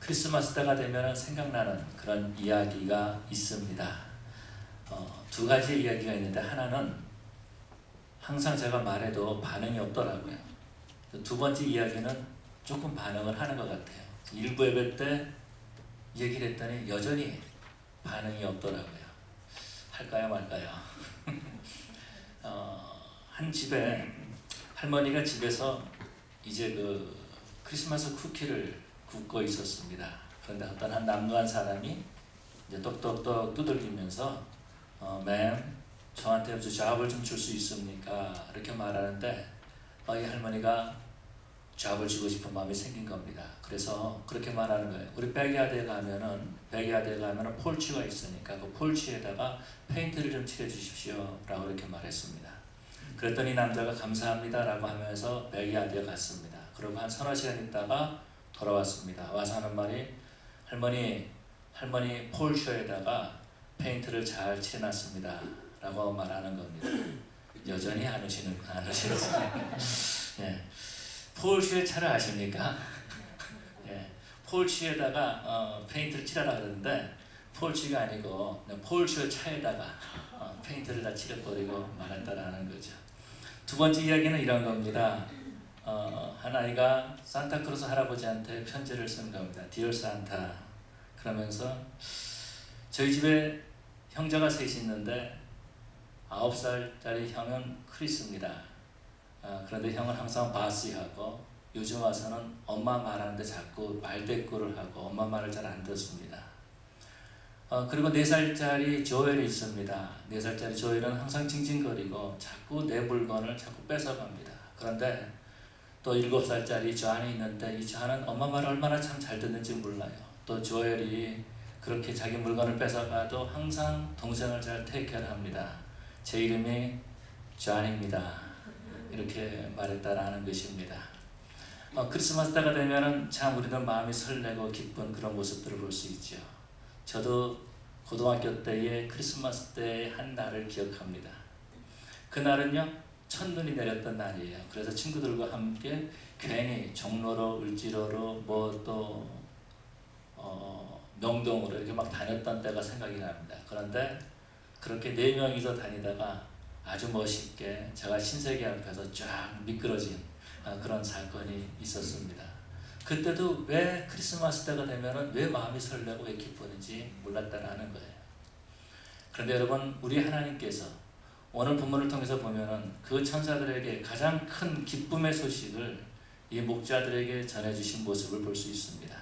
크리스마스 때가 되면 생각나는 그런 이야기가 있습니다. 두 가지 이야기가 있는데 하나는 항상 제가 말해도 반응이 없더라고요. 두 번째 이야기는 조금 반응을 하는 것 같아요. 일부 예배 때 얘기를 했더니 여전히 반응이 없더라고요. 할까요 말까요? 한 집에 할머니가 집에서 이제 크리스마스 쿠키를 굽고 있었습니다. 그런데 어떤 한 남루한 사람이 이제 똑똑똑 두들기면서 맴 저한테 잡을 좀 줄 수 있습니까? 이렇게 말하는데 이 할머니가 잡을 주고 싶은 마음이 생긴 겁니다. 그래서 그렇게 말하는 거예요. 우리 백야드에 가면은 폴치가 있으니까 그 폴치에다가 페인트를 좀 칠해 주십시오 라고 이렇게 말했습니다. 그랬더니 남자가 감사합니다 라고 하면서 백야드에 갔습니다. 그리고 한 서너 시간 있다가 돌아왔습니다. 와서 하는 말이 할머니 폴치에다가 페인트를 잘 칠해놨습니다 라고 말하는 겁니다. 여전히 안 오시는구나. 예. 폴치의 차를 아십니까? 예. 폴치에다가 페인트를 칠하라 그러는데 폴치가 아니고 폴치의 차에다가 페인트를 다 칠해버리고 말았다라는 거죠. 두 번째 이야기는 이런 겁니다. 한 아이가 산타크로스 할아버지한테 편지를 쓴 겁니다. Dear Santa 그러면서 저희 집에 형제가 셋이 있는데 9살짜리 형은 크리스입니다. 그런데 형은 항상 바시하고 요즘 와서는 엄마 말하는데 자꾸 말대꾸를 하고 엄마 말을 잘 안 듣습니다. 그리고 4살짜리 조엘이 있습니다. 4살짜리 조엘은 항상 징징거리고 자꾸 내 물건을 자꾸 뺏어갑니다. 그런데 또 7살짜리 조안이 있는데 이 조안은 엄마 말을 얼마나 참 잘 듣는지 몰라요. 또 조엘이 그렇게 자기 물건을 뺏어가도 항상 동생을 잘 테이크케어합니다. 제 이름이 조안입니다. 이렇게 말했다라는 것입니다. 크리스마스 때가 되면은 참 우리는 마음이 설레고 기쁜 그런 모습들을 볼 수 있죠. 저도 고등학교 때의 크리스마스 때의 한 날을 기억합니다. 그날은요 첫눈이 내렸던 날이에요. 그래서 친구들과 함께 괜히 종로로 을지로로 또 명동으로 이렇게 막 다녔던 때가 생각이 납니다. 그런데 그렇게 4명이서 다니다가 아주 멋있게 제가 신세계 앞에서 쫙 미끄러진 그런 사건이 있었습니다. 그때도 왜 크리스마스 때가 되면은 왜 마음이 설레고 왜 기쁘는지 몰랐다라는 거예요. 그런데 여러분 우리 하나님께서 오늘 본문을 통해서 보면은 그 천사들에게 가장 큰 기쁨의 소식을 이 목자들에게 전해주신 모습을 볼 수 있습니다.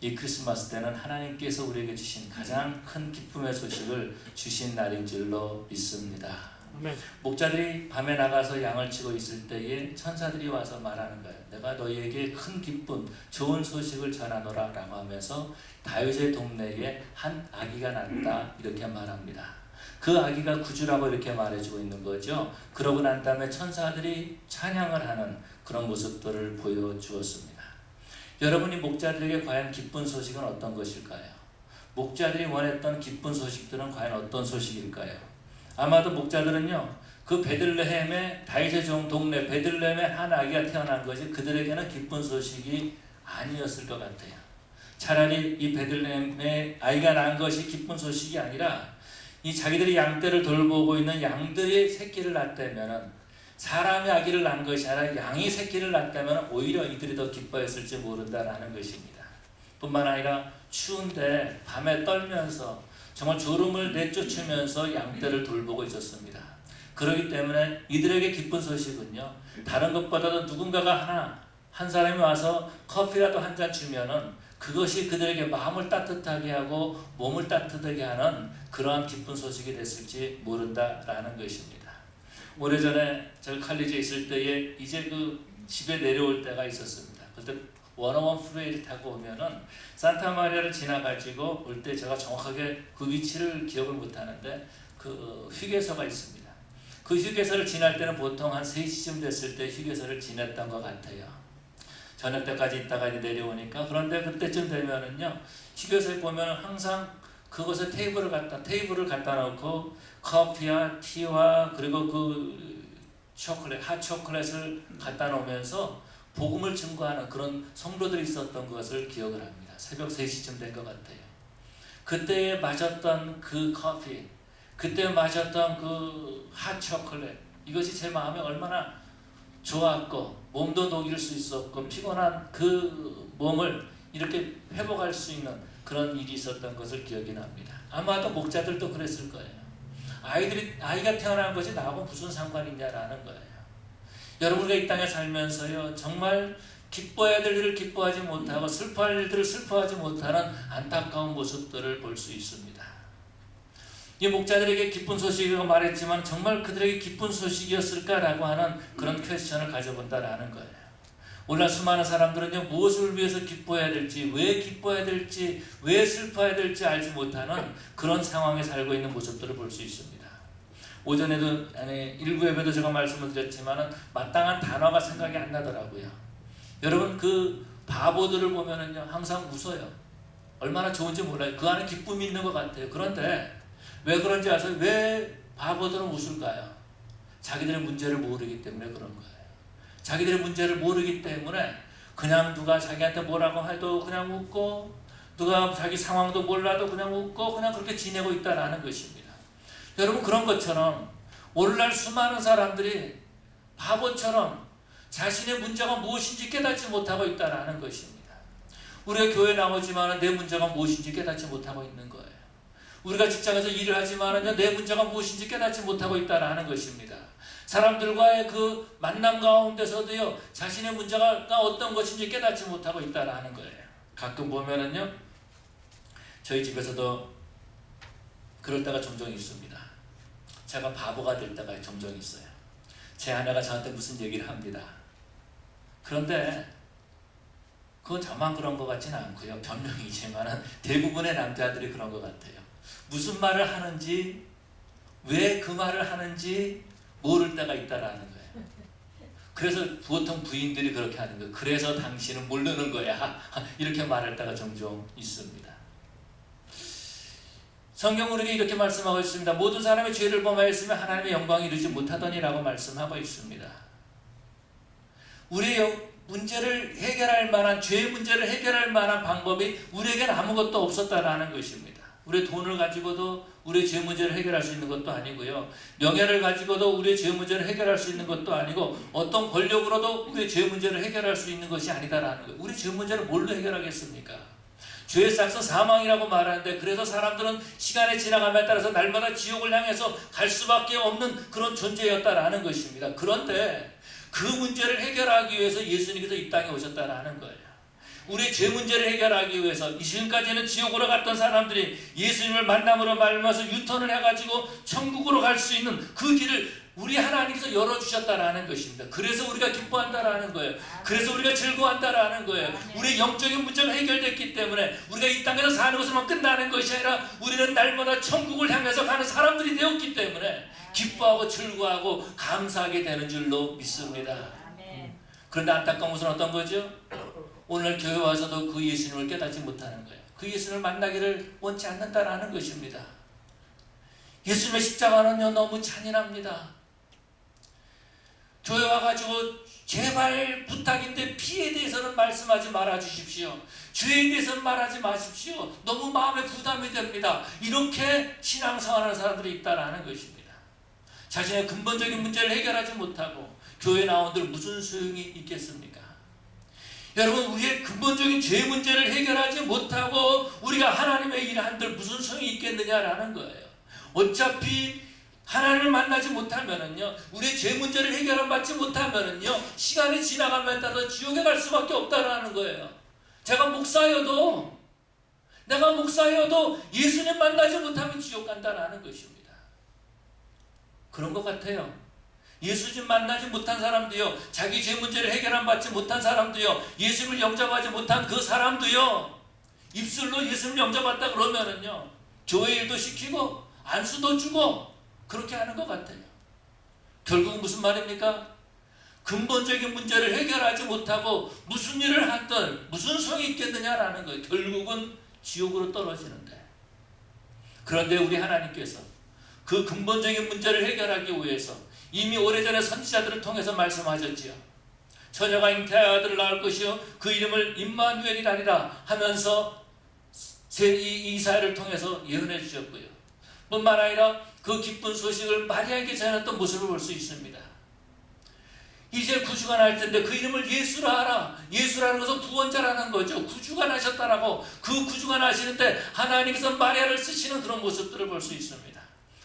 이 크리스마스 때는 하나님께서 우리에게 주신 가장 큰 기쁨의 소식을 주신 날인 줄로 믿습니다. 아멘. 목자들이 밤에 나가서 양을 치고 있을 때에 천사들이 와서 말하는 거예요. 내가 너희에게 큰 기쁨, 좋은 소식을 전하노라 라고 하면서 다윗의 동네에 한 아기가 났다 이렇게 말합니다. 그 아기가 구주라고 이렇게 말해주고 있는 거죠. 그러고 난 다음에 천사들이 찬양을 하는 그런 모습들을 보여주었습니다. 여러분이 목자들에게 과연 기쁜 소식은 어떤 것일까요? 목자들이 원했던 기쁜 소식들은 과연 어떤 소식일까요? 아마도 목자들은요 그 베들레헴의 다윗의 종 동네 베들레헴의 한 아기가 태어난 것이 그들에게는 기쁜 소식이 아니었을 것 같아요. 차라리 이 베들레헴의 아이가 낳은 것이 기쁜 소식이 아니라 이 자기들이 양떼를 돌보고 있는 양들이 새끼를 낳았다면은 사람이 아기를 낳은 것이 아니라 양이 새끼를 낳았다면 오히려 이들이 더 기뻐했을지 모른다라는 것입니다. 뿐만 아니라 추운데 밤에 떨면서 정말 졸음을 내쫓으면서 양떼를 돌보고 있었습니다. 그렇기 때문에 이들에게 기쁜 소식은요 다른 것보다도 누군가가 한 사람이 와서 커피라도 한 잔 주면은 그것이 그들에게 마음을 따뜻하게 하고 몸을 따뜻하게 하는 그러한 기쁜 소식이 됐을지 모른다라는 것입니다. 오래전에 제가 칼리지에 있을 때에 이제 집에 내려올 때가 있었습니다. 그때 101 프레이를 타고 오면은 산타마리아를 지나가지고 올 때 제가 정확하게 그 위치를 기억을 못하는데 그 휴게소가 있습니다. 그 휴게소를 지날 때는 보통 한 3시쯤 됐을 때 휴게소를 지냈던 것 같아요. 저녁 때까지 있다가 이제 내려오니까. 그런데 그때쯤 되면은요 휴게소에 보면은 항상 그곳에 테이블을 갖다 놓고 커피와 티와 그리고 그 초콜릿, 핫초콜릿을 갖다 놓으면서 복음을 증거하는 그런 성도들이 있었던 것을 기억을 합니다. 새벽 3시쯤 된 것 같아요. 그때에 마셨던 그 커피, 그때 마셨던 그 핫초콜릿, 이것이 제 마음에 얼마나 좋았고 몸도 녹일 수 있었고 피곤한 그 몸을 이렇게 회복할 수 있는 그런 일이 있었던 것을 기억이 납니다. 아마도 목자들도 그랬을 거예요. 아이가 태어난 것이 나하고 무슨 상관이 있냐라는 거예요. 여러분과 이 땅에 살면서요, 정말 기뻐해야 될 일을 기뻐하지 못하고 슬퍼할 일들을 슬퍼하지 못하는 안타까운 모습들을 볼 수 있습니다. 이 목자들에게 기쁜 소식이라고 말했지만 정말 그들에게 기쁜 소식이었을까라고 하는 그런 퀘스천을 가져본다라는 거예요. 오늘날 수많은 사람들은요, 무엇을 위해서 기뻐해야 될지, 왜 기뻐해야 될지, 왜 슬퍼해야 될지 알지 못하는 그런 상황에 살고 있는 모습들을 볼 수 있습니다. 오전에도 일부 예배도 제가 말씀을 드렸지만 마땅한 단어가 생각이 안 나더라고요. 여러분, 그 바보들을 보면은요, 항상 웃어요. 얼마나 좋은지 몰라요. 그 안에 기쁨이 있는 것 같아요. 그런데 왜 그런지 아세요? 왜 바보들은 웃을까요? 자기들의 문제를 모르기 때문에 그런 거예요. 자기들의 문제를 모르기 때문에 그냥 누가 자기한테 뭐라고 해도 그냥 웃고, 누가 자기 상황도 몰라도 그냥 웃고, 그냥 그렇게 지내고 있다라는 것입니다. 여러분, 그런 것처럼 오늘날 수많은 사람들이 바보처럼 자신의 문제가 무엇인지 깨닫지 못하고 있다라는 것입니다. 우리가 교회 나오지만 내 문제가 무엇인지 깨닫지 못하고 있는 거예요. 우리가 직장에서 일을 하지만 내 문제가 무엇인지 깨닫지 못하고 있다라는 것입니다. 사람들과의 그 만남 가운데서도요, 자신의 문제가 어떤 것인지 깨닫지 못하고 있다라는 거예요. 가끔 보면은요, 저희 집에서도 그럴 때가 종종 있습니다. 제가 바보가 될 때가 종종 있어요. 제 아내가 저한테 무슨 얘기를 합니다. 그런데 그건 저만 그런 것 같지는 않고요. 변명이지만 대부분의 남자들이 그런 것 같아요. 무슨 말을 하는지, 왜 그 말을 하는지 모를 때가 있다라는 거예요. 그래서 보통 부인들이 그렇게 하는 거예요. 그래서 당신은 모르는 거야. 이렇게 말할 때가 종종 있습니다. 성경은 우리에게 이렇게 말씀하고 있습니다. 모든 사람의 죄를 범하였으면 하나님의 영광이 이루지 못하더니라고 말씀하고 있습니다. 우리의 문제를 해결할 만한, 죄의 문제를 해결할 만한 방법이 우리에게는 아무것도 없었다라는 것입니다. 우리의 돈을 가지고도 우리의 죄 문제를 해결할 수 있는 것도 아니고요, 명예를 가지고도 우리의 죄 문제를 해결할 수 있는 것도 아니고, 어떤 권력으로도 우리의 죄 문제를 해결할 수 있는 것이 아니다라는 거예요. 우리 죄 문제를 뭘로 해결하겠습니까? 죄의 싹은 사망이라고 말하는데, 그래서 사람들은 시간의 지나감에 따라서 날마다 지옥을 향해서 갈 수밖에 없는 그런 존재였다라는 것입니다. 그런데 그 문제를 해결하기 위해서 예수님께서 이 땅에 오셨다라는 거예요. 우리의 죄 문제를 해결하기 위해서 지금까지는 지옥으로 갔던 사람들이 예수님을 만남으로 말미암아서 유턴을 해가지고 천국으로 갈 수 있는 그 길을 우리 하나님께서 열어주셨다라는 것입니다. 그래서 우리가 기뻐한다라는 거예요. 그래서 우리가 즐거워한다라는 거예요. 우리의 영적인 문제가 해결됐기 때문에 우리가 이 땅에서 사는 것으로만 끝나는 것이 아니라 우리는 날마다 천국을 향해서 가는 사람들이 되었기 때문에 기뻐하고 즐거워하고 감사하게 되는 줄로 믿습니다. 그런데 안타까운 것은 어떤 거죠? 오늘 교회 와서도 그 예수님을 깨닫지 못하는 거예요. 그 예수님을 만나기를 원치 않는다라는 것입니다. 예수님의 십자가는요, 너무 잔인합니다. 교회 와가지고 제발 부탁인데 피에 대해서는 말씀하지 말아 주십시오. 죄에 대해서는 말하지 마십시오. 너무 마음에 부담이 됩니다. 이렇게 신앙생활하는 사람들이 있다라는 것입니다. 자신의 근본적인 문제를 해결하지 못하고 교회 나온들 무슨 소용이 있겠습니까? 여러분, 우리의 근본적인 죄 문제를 해결하지 못하고 우리가 하나님의 일을 한들 무슨 소용이 있겠느냐라는 거예요. 어차피 하나님을 만나지 못하면은요, 우리의 죄 문제를 해결받지 못하면은요, 시간이 지나가면 따라서 지옥에 갈 수밖에 없다라는 거예요. 내가 목사여도 예수님 만나지 못하면 지옥 간다라는 것입니다. 그런 것 같아요. 예수님 만나지 못한 사람도요, 자기 죄 문제를 해결받지 못한 사람도요, 예수님을 영접하지 못한 그 사람도요, 입술로 예수님을 영접했다 그러면은요, 교회 일도 시키고 안수도 주고 그렇게 하는 것 같아요. 결국 무슨 말입니까? 근본적인 문제를 해결하지 못하고 무슨 일을 하든 무슨 소용이 있겠느냐라는 거예요. 결국은 지옥으로 떨어지는데. 그런데 우리 하나님께서 그 근본적인 문제를 해결하기 위해서 이미 오래전에 선지자들을 통해서 말씀하셨지요. 처녀가 잉태하여 아들을 낳을 것이요 그 이름을 임마누엘이라니라 하면서 이사야를 통해서 예언해 주셨고요. 뿐만 아니라 그 기쁜 소식을 마리아에게 전했던 모습을 볼 수 있습니다. 이제 구주가 날 텐데 그 이름을 예수라 하라. 예수라는 것은 구원자라는 거죠. 구주가 나셨다라고. 그 구주가 나시는데 하나님께서 마리아를 쓰시는 그런 모습들을 볼 수 있습니다.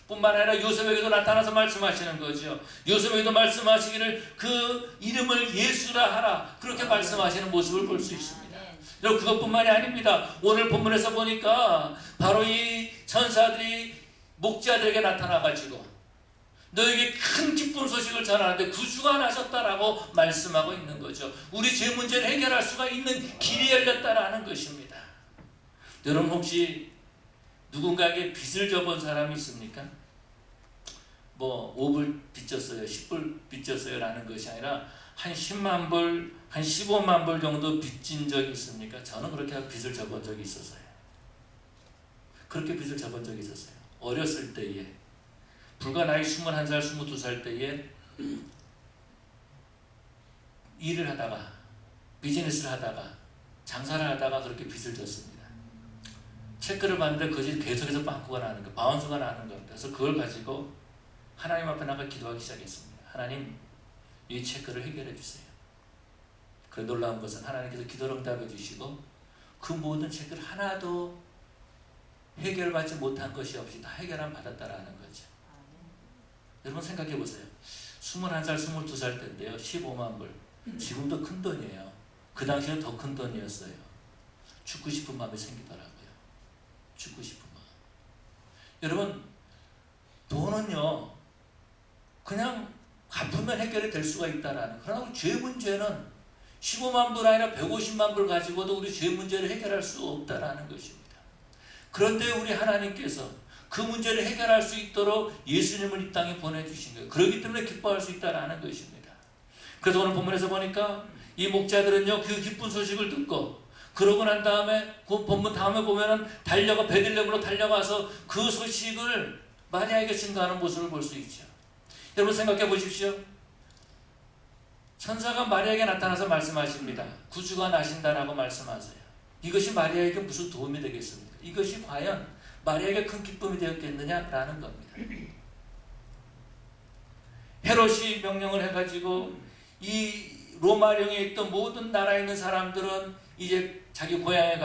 뿐만 아니라 요셉에게도 나타나서 말씀하시는 거죠. 요셉에게도 말씀하시기를 그 이름을 예수라 하라. 그렇게 말씀하시는 모습을 볼 수 있습니다. 여러분, 그것뿐만이 아닙니다. 오늘 본문에서 보니까 바로 이 천사들이 목자들에게 나타나가지고 너에게 큰 기쁜 소식을 전하는데 구주가 나셨다라고 말씀하고 있는 거죠. 우리 죄 문제를 해결할 수가 있는 길이 열렸다라는 것입니다. 여러분, 혹시 누군가에게 빚을 져본 사람이 있습니까? 뭐 5불 빚졌어요, 10불 빚졌어요 라는 것이 아니라 한 10만 불, 한 15만 불 정도 빚진 적이 있습니까? 저는 그렇게 빚을 져본 적이 있었어요. 그렇게 빚을 져본 적이 있었어요. 어렸을 때에, 불과 나이 21살, 22살 때에 일을 하다가, 비즈니스를 하다가, 장사를 하다가 그렇게 빚을 졌습니다. 체크를 받는데 그것이 계속해서 빵꾸가 나는 거예요. 바운스가 나는 겁니다. 그래서 그걸 가지고 하나님 앞에 나가 기도하기 시작했습니다. 하나님, 이 체크를 해결해 주세요. 그 놀라운 것은 하나님께서 기도를 응답해 주시고 그 모든 체크를 하나도 해결받지 못한 것이 없이 다 해결함 받았다라는 거죠. 여러분 생각해 보세요. 21살, 22살 때인데요. 15만 불. 지금도 큰 돈이에요. 그 당시에는 더 큰 돈이었어요. 죽고 싶은 마음이 생기더라고요. 죽고 싶은 마음. 여러분, 돈은요, 그냥 갚으면 해결이 될 수가 있다라는. 그러나 죄 문제는 15만 불 아니라 150만 불 가지고도 우리 죄 문제를 해결할 수 없다라는 것입니다. 그런데 우리 하나님께서 그 문제를 해결할 수 있도록 예수님을 이 땅에 보내주신 거예요. 그렇기 때문에 기뻐할 수 있다라는 것입니다. 그래서 오늘 본문에서 보니까 이 목자들은요, 그 기쁜 소식을 듣고 그러고 난 다음에 그 본문 다음에 보면은 베들레헴으로 달려가서 그 소식을 마리아에게 증거하는 모습을 볼 수 있죠. 여러분 생각해 보십시오. 천사가 마리아에게 나타나서 말씀하십니다. 구주가 나신다라고 말씀하세요. 이것이 마리아에게 무슨 도움이 되겠습니까? 이것이 과연 마리아에게 큰 기쁨이 되었겠느냐라는 겁니다. 헤롯이 명령을 해가지고 이 로마령에 있던 모든 나라에 있는 사람들은 이제 자기 고향에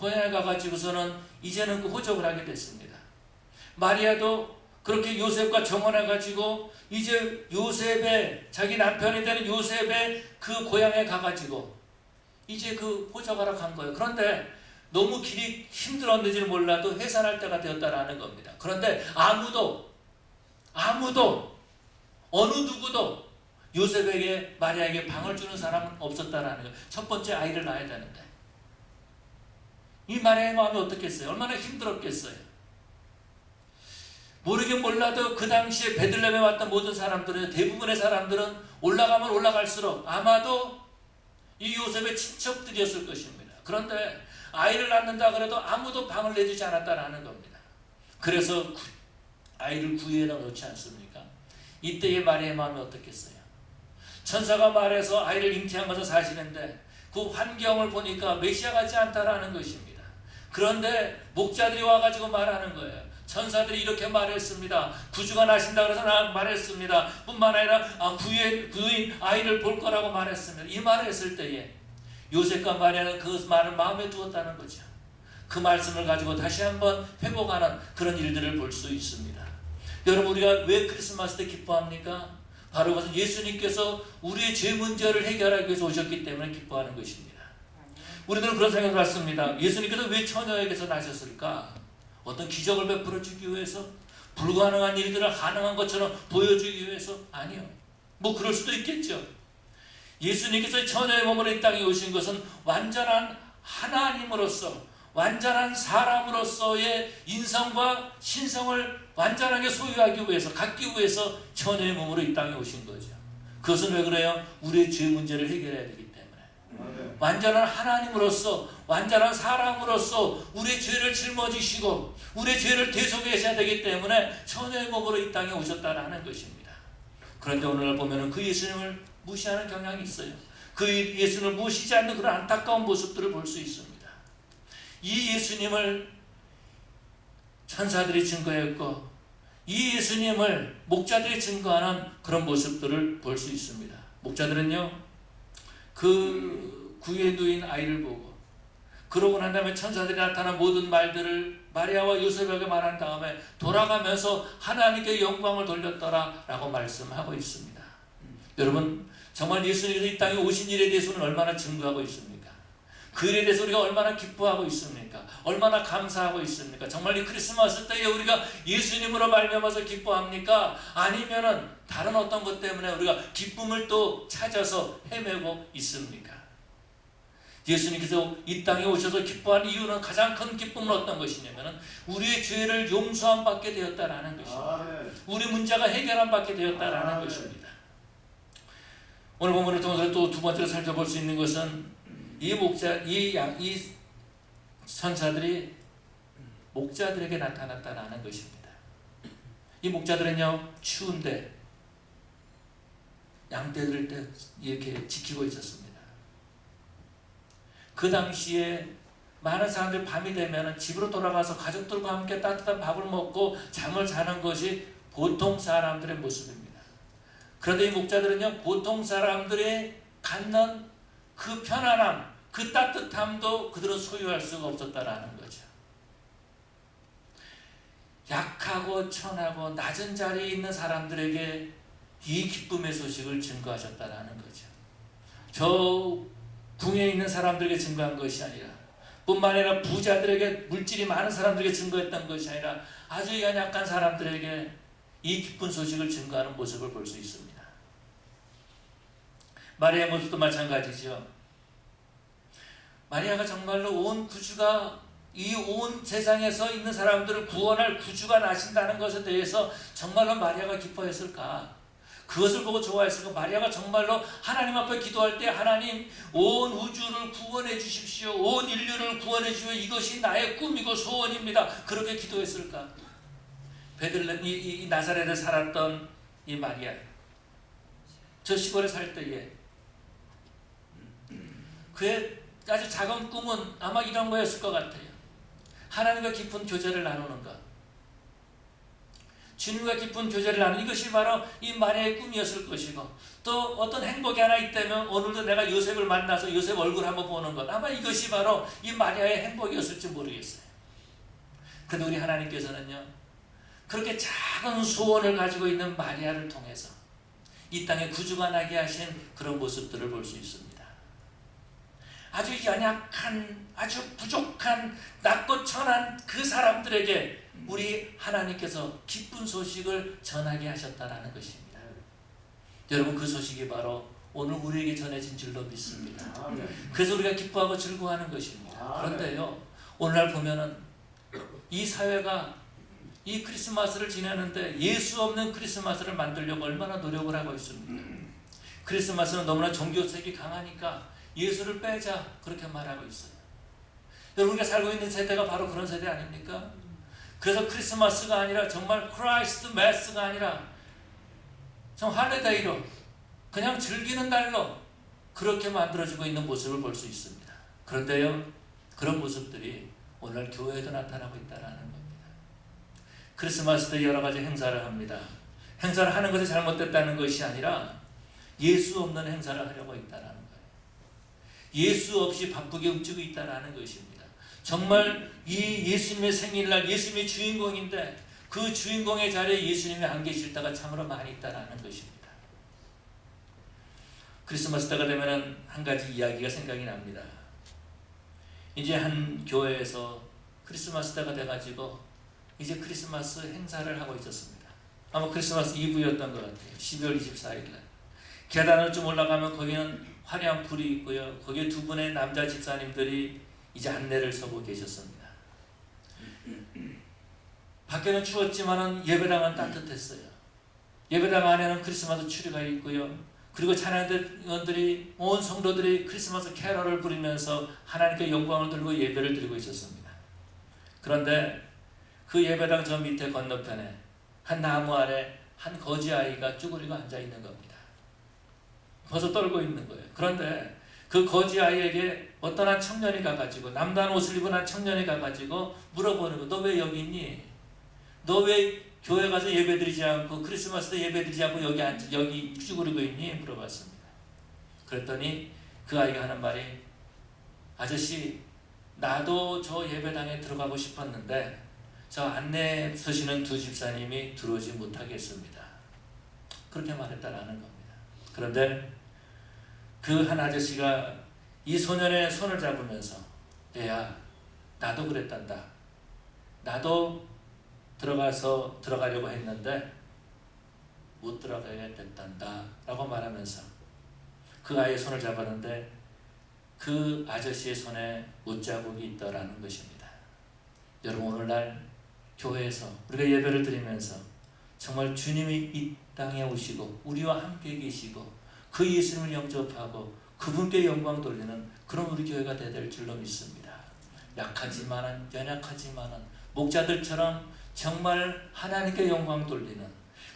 가가지고서는 이제는 그 호적을 하게 됐습니다. 마리아도 그렇게 요셉과 정혼해가지고 이제 요셉의, 자기 남편이 되는 요셉의 그 고향에 가가지고 이제 그 호적하러 간 거예요. 그런데 너무 길이 힘들었는지 몰라도 해산할 때가 되었다라는 겁니다. 그런데 아무도 어느 누구도 요셉에게, 마리아에게 방을 주는 사람은 없었다라는 거예요. 첫 번째 아이를 낳아야 되는데 이 마리아의 마음이 어떻겠어요? 얼마나 힘들었겠어요? 모르긴 몰라도 그 당시에 베들레헴에 왔던 모든 사람들은, 대부분의 사람들은 올라가면 올라갈수록 아마도 이 요셉의 친척들이었을 것입니다. 그런데 아이를 낳는다 그래도 아무도 방을 내주지 않았다라는 겁니다. 그래서 아이를 구유에다 놓지 않습니까? 이때의 마리아의 마음이 어떻겠어요? 천사가 말해서 아이를 잉태한 것은 사실인데 그 환경을 보니까 메시아 같지 않다라는 것입니다. 그런데 목자들이 와가지고 말하는 거예요. 천사들이 이렇게 말했습니다. 구주가 나신다 그래서 말했습니다. 뿐만 아니라 구인 아이를 볼 거라고 말했습니다. 이 말을 했을 때에 요셉과 마리아는 그 말을 마음에 두었다는 거죠. 그 말씀을 가지고 다시 한번 회복하는 그런 일들을 볼 수 있습니다. 여러분, 우리가 왜 크리스마스 때 기뻐합니까? 바로 그것은 예수님께서 우리의 죄 문제를 해결하기 위해서 오셨기 때문에 기뻐하는 것입니다. 우리들은 그런 생각을 갖습니다. 예수님께서 왜 처녀에게서 나셨을까? 어떤 기적을 베풀어 주기 위해서? 불가능한 일들을 가능한 것처럼 보여주기 위해서? 아니요. 뭐 그럴 수도 있겠죠. 예수님께서 처녀의 몸으로 이 땅에 오신 것은 완전한 하나님으로서, 완전한 사람으로서의 인성과 신성을 완전하게 소유하기 위해서, 갖기 위해서 처녀의 몸으로 이 땅에 오신 거죠. 그것은 왜 그래요? 우리의 죄 문제를 해결해야 되기 때문에. 완전한 하나님으로서, 완전한 사람으로서 우리의 죄를 짊어지시고 우리의 죄를 대속하셔야 되기 때문에 처녀의 몸으로 이 땅에 오셨다는 것입니다. 그런데 오늘 보면은 그 예수님을 무시하는 경향이 있어요. 그 예수님을 모시지 않는 그런 안타까운 모습들을 볼 수 있습니다. 이 예수님을 천사들이 증거했고 이 예수님을 목자들이 증거하는 그런 모습들을 볼 수 있습니다. 목자들은요, 그 구유에 누인 아이를 보고 그러고 난 다음에 천사들이 나타난 모든 말들을 마리아와 요셉에게 말한 다음에 돌아가면서 하나님께 영광을 돌렸더라 라고 말씀하고 있습니다. 여러분, 정말 예수님께서 이 땅에 오신 일에 대해서는 얼마나 증거하고 있습니까? 그 일에 대해서 우리가 얼마나 기뻐하고 있습니까? 얼마나 감사하고 있습니까? 정말 이 크리스마스 때에 우리가 예수님으로 말미암아서 기뻐합니까? 아니면은 다른 어떤 것 때문에 우리가 기쁨을 또 찾아서 헤매고 있습니까? 예수님께서 이 땅에 오셔서 기뻐하는 이유는, 가장 큰 기쁨은 어떤 것이냐면은 우리의 죄를 용서함 받게 되었다라는 것입니다. 우리 문제가 해결함 받게 되었다라는 것입니다. 오늘 본문을 통해서 또 두 번째로 살펴볼 수 있는 것은 이 천사들이 목자들에게 나타났다는 것입니다. 이 목자들은요, 추운데 양떼들을 이렇게 지키고 있었습니다. 그 당시에 많은 사람들이 밤이 되면 집으로 돌아가서 가족들과 함께 따뜻한 밥을 먹고 잠을 자는 것이 보통 사람들의 모습입니다. 그런데 이 목자들은요, 보통 사람들이 갖는 그 편안함, 그 따뜻함도 그들은 소유할 수가 없었다라는 거죠. 약하고 천하고 낮은 자리에 있는 사람들에게 이 기쁨의 소식을 증거하셨다라는 거죠. 저 궁에 있는 사람들에게 증거한 것이 아니라, 뿐만 아니라 부자들에게, 물질이 많은 사람들에게 증거했던 것이 아니라 아주 연약한 사람들에게 이 기쁜 소식을 증거하는 모습을 볼 수 있습니다. 마리아의 모습도 마찬가지죠. 마리아가 정말로 온 구주가, 이 온 세상에서 있는 사람들을 구원할 구주가 나신다는 것에 대해서 정말로 마리아가 기뻐했을까? 그것을 보고 좋아했을까? 마리아가 정말로 하나님 앞에 기도할 때, 하나님, 온 우주를 구원해 주십시오, 온 인류를 구원해 주십시오, 이것이 나의 꿈이고 소원입니다, 그렇게 기도했을까? 베들레헴, 이 나사렛에 살았던 이 마리아, 저 시골에 살 때에 그의 아주 작은 꿈은 아마 이런 거였을 것 같아요. 하나님과 깊은 교제를 나누는 것, 주님과 깊은 교제를 나누는 이것이 바로 이 마리아의 꿈이었을 것이고, 또 어떤 행복이 하나 있다면 오늘도 내가 요셉을 만나서 요셉 얼굴 한번 보는 것, 아마 이것이 바로 이 마리아의 행복이었을지 모르겠어요. 그런데 우리 하나님께서는요, 그렇게 작은 소원을 가지고 있는 마리아를 통해서 이 땅에 구주가 나게 하신 그런 모습들을 볼 수 있습니다. 아주 연약한, 아주 부족한, 낮고 천한 그 사람들에게 우리 하나님께서 기쁜 소식을 전하게 하셨다라는 것입니다. 여러분, 그 소식이 바로 오늘 우리에게 전해진 줄로 믿습니다. 그래서 우리가 기뻐하고 즐거워하는 것입니다. 그런데요, 오늘날 보면은 이 사회가 이 크리스마스를 지내는데 예수 없는 크리스마스를 만들려고 얼마나 노력을 하고 있습니다. 크리스마스는 너무나 종교색이 강하니까 예수를 빼자, 그렇게 말하고 있어요. 여러분, 우리가 살고 있는 세대가 바로 그런 세대 아닙니까? 그래서 크리스마스가 아니라 정말 크라이스트 매스가 아니라 정 할리데이로, 그냥 즐기는 날로 그렇게 만들어지고 있는 모습을 볼 수 있습니다. 그런데요, 그런 모습들이 오늘 교회에도 나타나고 있다는 겁니다. 크리스마스 때 여러 가지 행사를 합니다. 행사를 하는 것이 잘못됐다는 것이 아니라 예수 없는 행사를 하려고 있다는 거예요. 예수 없이 바쁘게 움직이고 있다는 것입니다. 정말 이 예수님의 생일날, 예수님의 주인공인데 그 주인공의 자리에 예수님이 안 계실 때가 참으로 많이 있다는 것입니다. 크리스마스 때가 되면 한 가지 이야기가 생각이 납니다. 이제 한 교회에서 크리스마스 때가 돼가지고 이제 크리스마스 행사를 하고 있었습니다. 아마 크리스마스 이브였던 것 같아요. 12월 24일 날. 계단을 좀 올라가면 거기는 화려한 불이 있고요. 거기에 두 분의 남자 집사님들이 이제 안내를 서고 계셨습니다. 밖에는 추웠지만은 예배당은 따뜻했어요. 예배당 안에는 크리스마스 추리가 있고요. 그리고 찬양대원들이, 온 성도들이 크리스마스 캐럴을 부르면서 하나님께 영광을 들고 예배를 드리고 있었습니다. 그런데 그 예배당 저 밑에 건너편에 한 나무 아래 한 거지 아이가 쭈그리고 앉아 있는 겁니다. 벗어 떨고 있는 거예요. 그런데 그 거지 아이에게 어떤 한 청년이 가가지고 남다른 옷을 입은 한 청년이 가가지고 물어보는 거, 너 왜 여기 있니? 너 왜 교회 가서 예배드리지 않고 크리스마스 때 예배드리지 않고 여기 쭈그리고 있니? 물어봤습니다. 그랬더니 그 아이가 하는 말이, 아저씨, 나도 저 예배당에 들어가고 싶었는데 저 안내 서시는 두 집사님이 들어오지 못하겠습니다. 그렇게 말했다라는 겁니다. 그런데 그 한 아저씨가 이 소년의 손을 잡으면서, 얘야, 나도 그랬단다. 나도 들어가려고 했는데 못 들어가게 됐단다 라고 말하면서 그 아이의 손을 잡았는데 그 아저씨의 손에 옷자국이 있더라는 것입니다. 여러분, 오늘날 교회에서 우리가 예배를 드리면서 정말 주님이 이 땅에 오시고 우리와 함께 계시고 그 예수님을 영접하고 그분께 영광 돌리는 그런 우리 교회가 되어야 될 줄로 믿습니다. 약하지만은 연약하지만은 목자들처럼 정말 하나님께 영광 돌리는,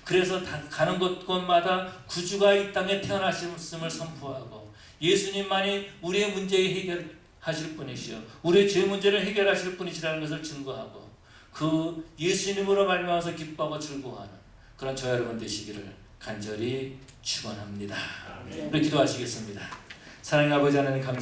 그래서 가는 곳곳마다 구주가 이 땅에 태어나셨음을 선포하고 예수님만이 우리의 문제 해결하실 분이시요 우리의 죄 문제를 해결하실 분이시라는 것을 증거하고 그 예수님으로 말미암아서 기뻐하고 즐거워하는 그런 저 여러분 되시기를 간절히 축원합니다. 우리 기도하시겠습니다. 사랑의 아버지 하나님, 감사합니다.